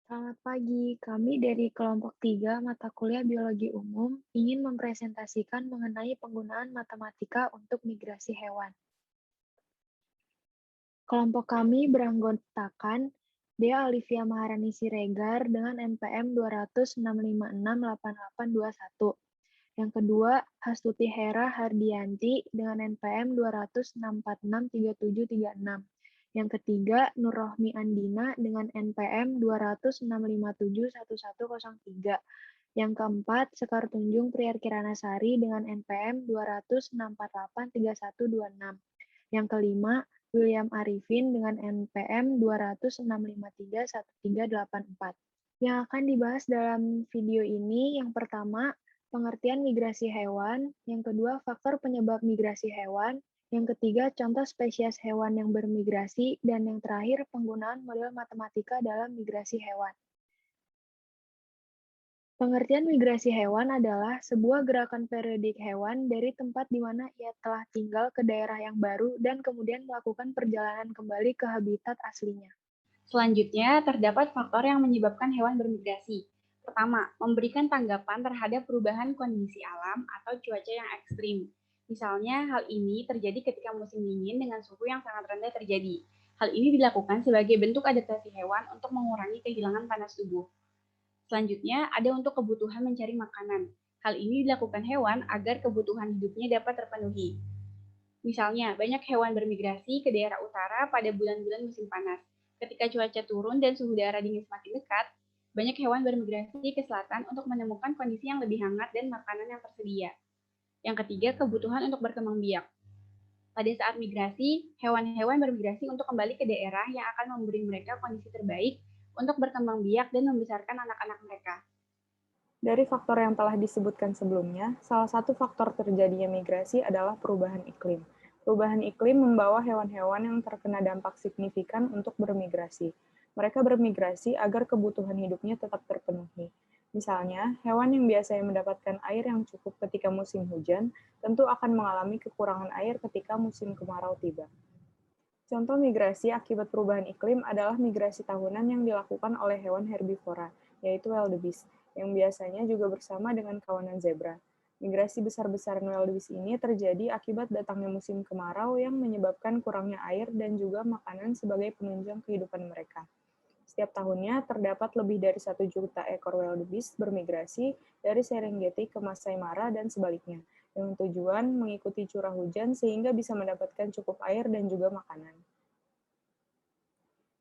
Selamat pagi, kami dari kelompok 3 mata kuliah Biologi Umum ingin mempresentasikan mengenai penggunaan matematika untuk migrasi hewan. Kelompok kami beranggotakan Dea Olivia Maharani Siregar dengan NPM 206568821. Yang kedua, Hastuti Hera Hardianti dengan NPM 206463736. Yang ketiga, Nurrohmi Andina dengan NPM 206571103. Yang keempat, Sekar Tunjung Priyarkiranasari dengan NPM 206483126. Yang kelima, William Arifin dengan NPM 206531384. Yang akan dibahas dalam video ini, yang pertama, pengertian migrasi hewan, yang kedua, faktor penyebab migrasi hewan, yang ketiga, contoh spesies hewan yang bermigrasi, dan yang terakhir, penggunaan model matematika dalam migrasi hewan. Pengertian migrasi hewan adalah sebuah gerakan periodik hewan dari tempat di mana ia telah tinggal ke daerah yang baru dan kemudian melakukan perjalanan kembali ke habitat aslinya. Selanjutnya, terdapat faktor yang menyebabkan hewan bermigrasi. Pertama, memberikan tanggapan terhadap perubahan kondisi alam atau cuaca yang ekstrim. Misalnya, hal ini terjadi ketika musim dingin dengan suhu yang sangat rendah terjadi. Hal ini dilakukan sebagai bentuk adaptasi hewan untuk mengurangi kehilangan panas tubuh. Selanjutnya, ada untuk kebutuhan mencari makanan. Hal ini dilakukan hewan agar kebutuhan hidupnya dapat terpenuhi. Misalnya, banyak hewan bermigrasi ke daerah utara pada bulan-bulan musim panas. Ketika cuaca turun dan suhu udara dingin semakin dekat, banyak hewan bermigrasi ke selatan untuk menemukan kondisi yang lebih hangat dan makanan yang tersedia. Yang ketiga, kebutuhan untuk berkembang biak. Pada saat migrasi, hewan-hewan bermigrasi untuk kembali ke daerah yang akan memberi mereka kondisi terbaik untuk berkembang biak dan membesarkan anak-anak mereka. Dari faktor yang telah disebutkan sebelumnya, salah satu faktor terjadinya migrasi adalah perubahan iklim. Perubahan iklim membawa hewan-hewan yang terkena dampak signifikan untuk bermigrasi. Mereka bermigrasi agar kebutuhan hidupnya tetap terpenuhi. Misalnya, hewan yang biasanya mendapatkan air yang cukup ketika musim hujan, tentu akan mengalami kekurangan air ketika musim kemarau tiba. Contoh migrasi akibat perubahan iklim adalah migrasi tahunan yang dilakukan oleh hewan herbivora, yaitu wildebeest, yang biasanya juga bersama dengan kawanan zebra. Migrasi besar-besaran wildebeest ini terjadi akibat datangnya musim kemarau yang menyebabkan kurangnya air dan juga makanan sebagai penunjang kehidupan mereka. Setiap tahunnya, terdapat lebih dari 1 juta ekor wildebeest bermigrasi dari Serengeti ke Masai Mara dan sebaliknya, dengan tujuan mengikuti curah hujan sehingga bisa mendapatkan cukup air dan juga makanan.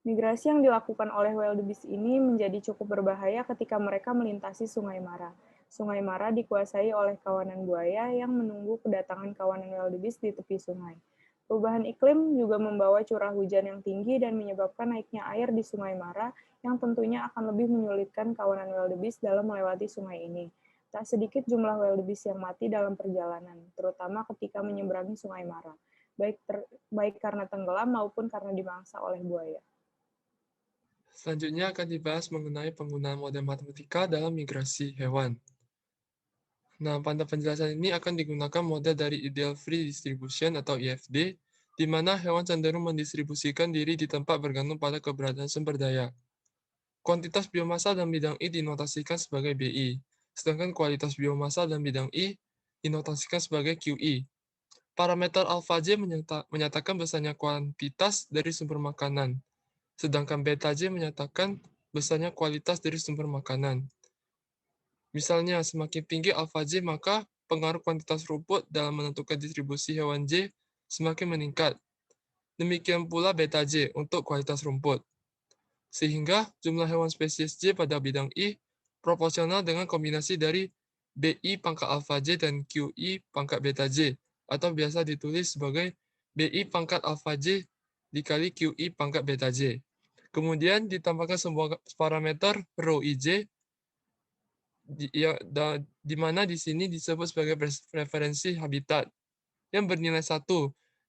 Migrasi yang dilakukan oleh wildebeest ini menjadi cukup berbahaya ketika mereka melintasi Sungai Mara. Sungai Mara dikuasai oleh kawanan buaya yang menunggu kedatangan kawanan wildebeest di tepi sungai. Perubahan iklim juga membawa curah hujan yang tinggi dan menyebabkan naiknya air di Sungai Mara yang tentunya akan lebih menyulitkan kawanan wildebeest dalam melewati sungai ini. Tak sedikit jumlah wildebeest yang mati dalam perjalanan, terutama ketika menyeberangi Sungai Mara, baik karena tenggelam maupun karena dimangsa oleh buaya. Selanjutnya akan dibahas mengenai penggunaan model matematika dalam migrasi hewan. Nah, pada penjelasan ini akan digunakan model dari Ideal Free Distribution atau IFD, di mana hewan cenderung mendistribusikan diri di tempat bergantung pada keberadaan sumber daya. Kuantitas biomassa dalam bidang I dinotasikan sebagai BI, sedangkan kualitas biomassa dalam bidang I dinotasikan sebagai QI. Parameter alpha J menyatakan besarnya kuantitas dari sumber makanan, sedangkan beta J menyatakan besarnya kualitas dari sumber makanan. Misalnya, semakin tinggi alpha J, maka pengaruh kuantitas rumput dalam menentukan distribusi hewan J semakin meningkat. Demikian pula beta J untuk kualitas rumput. Sehingga jumlah hewan spesies J pada bidang I proporsional dengan kombinasi dari BI pangkat alpha J dan QI pangkat beta J, atau biasa ditulis sebagai BI pangkat alpha J dikali QI pangkat beta J. Kemudian ditambahkan sebuah parameter rho IJ di mana di sini disebut sebagai preferensi habitat yang bernilai 1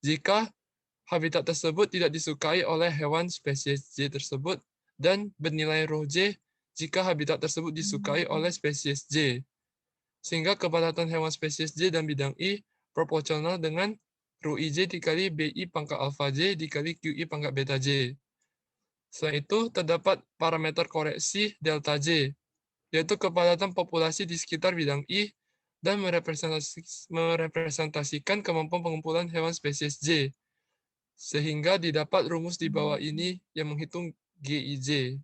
jika habitat tersebut tidak disukai oleh hewan spesies J tersebut, dan bernilai rho J jika habitat tersebut disukai oleh spesies J. Sehingga kepadatan hewan spesies J dan bidang I proporsional dengan rho IJ dikali BI pangkat alpha J dikali QI pangkat beta J. Selain itu, terdapat parameter koreksi delta J, yaitu kepadatan populasi di sekitar bidang I dan merepresentasikan kemampuan pengumpulan hewan spesies J, sehingga didapat rumus di bawah ini yang menghitung GIJ.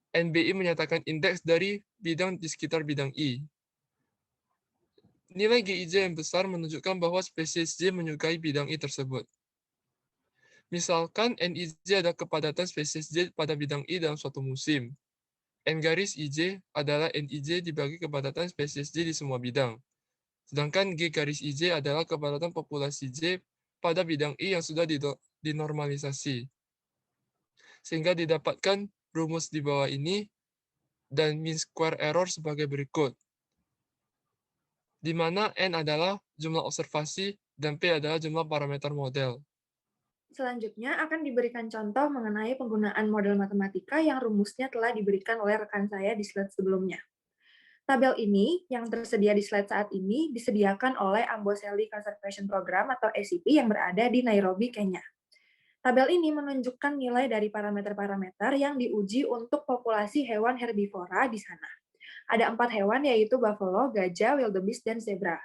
NBI menyatakan indeks dari bidang di sekitar bidang I. Nilai GIJ yang besar menunjukkan bahwa spesies J menyukai bidang I tersebut. Misalkan NIJ ada kepadatan spesies J pada bidang I dalam suatu musim. N garis IJ adalah NIJ dibagi kepadatan spesies J di semua bidang. Sedangkan G garis IJ adalah kepadatan populasi J pada bidang I yang sudah dinormalisasi. Sehingga didapatkan rumus di bawah ini dan mean square error sebagai berikut. Di mana N adalah jumlah observasi dan P adalah jumlah parameter model. Selanjutnya akan diberikan contoh mengenai penggunaan model matematika yang rumusnya telah diberikan oleh rekan saya di slide sebelumnya. Tabel ini yang tersedia di slide saat ini disediakan oleh Amboseli Conservation Program atau ACP yang berada di Nairobi, Kenya. Tabel ini menunjukkan nilai dari parameter-parameter yang diuji untuk populasi hewan herbivora di sana. Ada 4 hewan yaitu buffalo, gajah, wildebeest, dan zebra.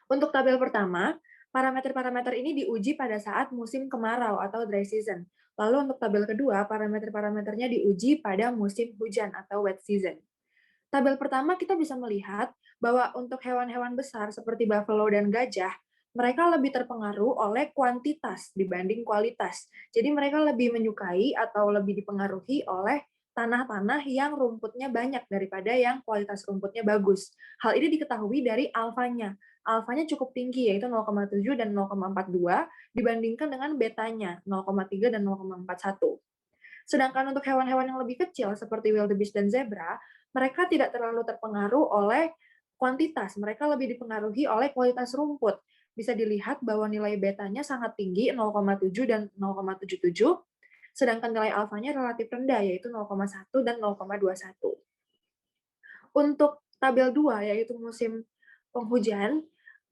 Untuk tabel pertama, parameter-parameter ini diuji pada saat musim kemarau atau dry season. Lalu untuk tabel kedua, parameter-parameternya diuji pada musim hujan atau wet season. Tabel pertama kita bisa melihat bahwa untuk hewan-hewan besar seperti buffalo dan gajah, mereka lebih terpengaruh oleh kuantitas dibanding kualitas. Jadi mereka lebih menyukai atau lebih dipengaruhi oleh tanah-tanah yang rumputnya banyak daripada yang kualitas rumputnya bagus. Hal ini diketahui dari alfanya. Alfanya cukup tinggi, yaitu 0,7 dan 0,42, dibandingkan dengan betanya, 0,3 dan 0,41. Sedangkan untuk hewan-hewan yang lebih kecil, seperti wildebeest dan zebra, mereka tidak terlalu terpengaruh oleh kuantitas, mereka lebih dipengaruhi oleh kualitas rumput. Bisa dilihat bahwa nilai betanya sangat tinggi, 0,7 dan 0,77, sedangkan nilai alfanya relatif rendah, yaitu 0,1 dan 0,21. Untuk tabel 2, yaitu musim penghujan,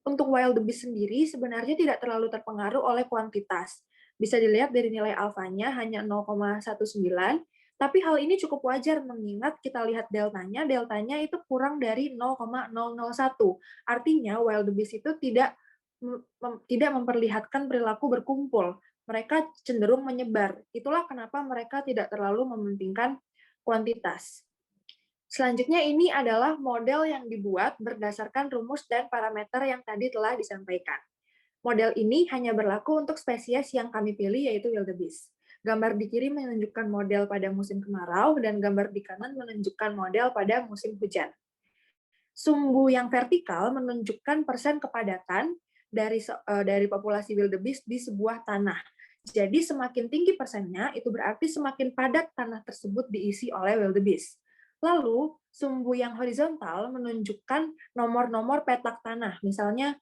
untuk wildebeest sendiri sebenarnya tidak terlalu terpengaruh oleh kuantitas. Bisa dilihat dari nilai alfanya hanya 0,19, tapi hal ini cukup wajar mengingat kita lihat deltanya itu kurang dari 0,001. Artinya wildebeest itu tidak memperlihatkan perilaku berkumpul. Mereka cenderung menyebar. Itulah kenapa mereka tidak terlalu mementingkan kuantitas. Selanjutnya ini adalah model yang dibuat berdasarkan rumus dan parameter yang tadi telah disampaikan. Model ini hanya berlaku untuk spesies yang kami pilih, yaitu wildebeest. Gambar di kiri menunjukkan model pada musim kemarau, dan gambar di kanan menunjukkan model pada musim hujan. Sumbu yang vertikal menunjukkan persen kepadatan dari populasi wildebeest di sebuah tanah. Jadi semakin tinggi persennya, itu berarti semakin padat tanah tersebut diisi oleh wildebeest. Lalu, sumbu yang horizontal menunjukkan nomor-nomor petak tanah. Misalnya,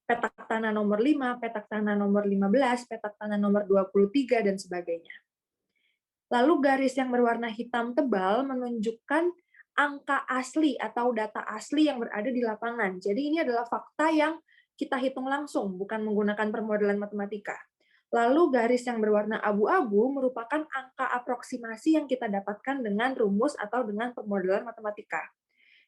petak tanah nomor 5, petak tanah nomor 15, petak tanah nomor 23, dan sebagainya. Lalu garis yang berwarna hitam tebal menunjukkan angka asli atau data asli yang berada di lapangan. Jadi ini adalah fakta yang kita hitung langsung, bukan menggunakan permodelan matematika. Lalu garis yang berwarna abu-abu merupakan angka aproksimasi yang kita dapatkan dengan rumus atau dengan permodelan matematika.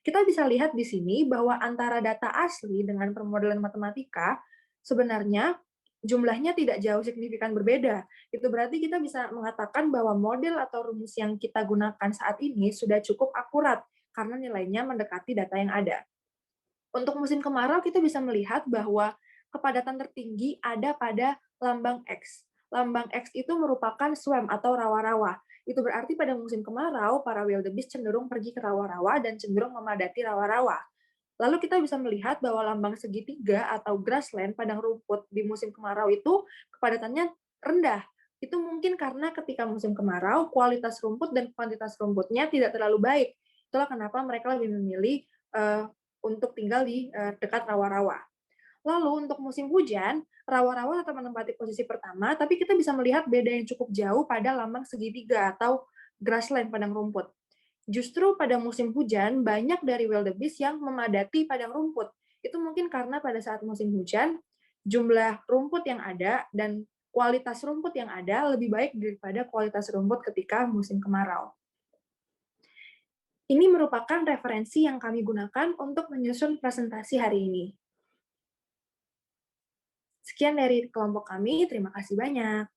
Kita bisa lihat di sini bahwa antara data asli dengan permodelan matematika sebenarnya jumlahnya tidak jauh signifikan berbeda. Itu berarti kita bisa mengatakan bahwa model atau rumus yang kita gunakan saat ini sudah cukup akurat karena nilainya mendekati data yang ada. Untuk musim kemarau kita bisa melihat bahwa kepadatan tertinggi ada pada lambang X. Lambang X itu merupakan swam atau rawa-rawa. Itu berarti pada musim kemarau, para wildebeest cenderung pergi ke rawa-rawa dan cenderung memadati rawa-rawa. Lalu kita bisa melihat bahwa lambang segitiga atau grassland, padang rumput di musim kemarau itu kepadatannya rendah. Itu mungkin karena ketika musim kemarau, kualitas rumput dan kuantitas rumputnya tidak terlalu baik. Itulah kenapa mereka lebih memilih untuk tinggal di dekat rawa-rawa. Lalu untuk musim hujan, rawa-rawa tetap menempati posisi pertama, tapi kita bisa melihat beda yang cukup jauh pada lambang segitiga atau grassland, padang rumput. Justru pada musim hujan, banyak dari wildebeest yang memadati padang rumput. Itu mungkin karena pada saat musim hujan, jumlah rumput yang ada dan kualitas rumput yang ada lebih baik daripada kualitas rumput ketika musim kemarau. Ini merupakan referensi yang kami gunakan untuk menyusun presentasi hari ini. Sekian dari kelompok kami, terima kasih banyak.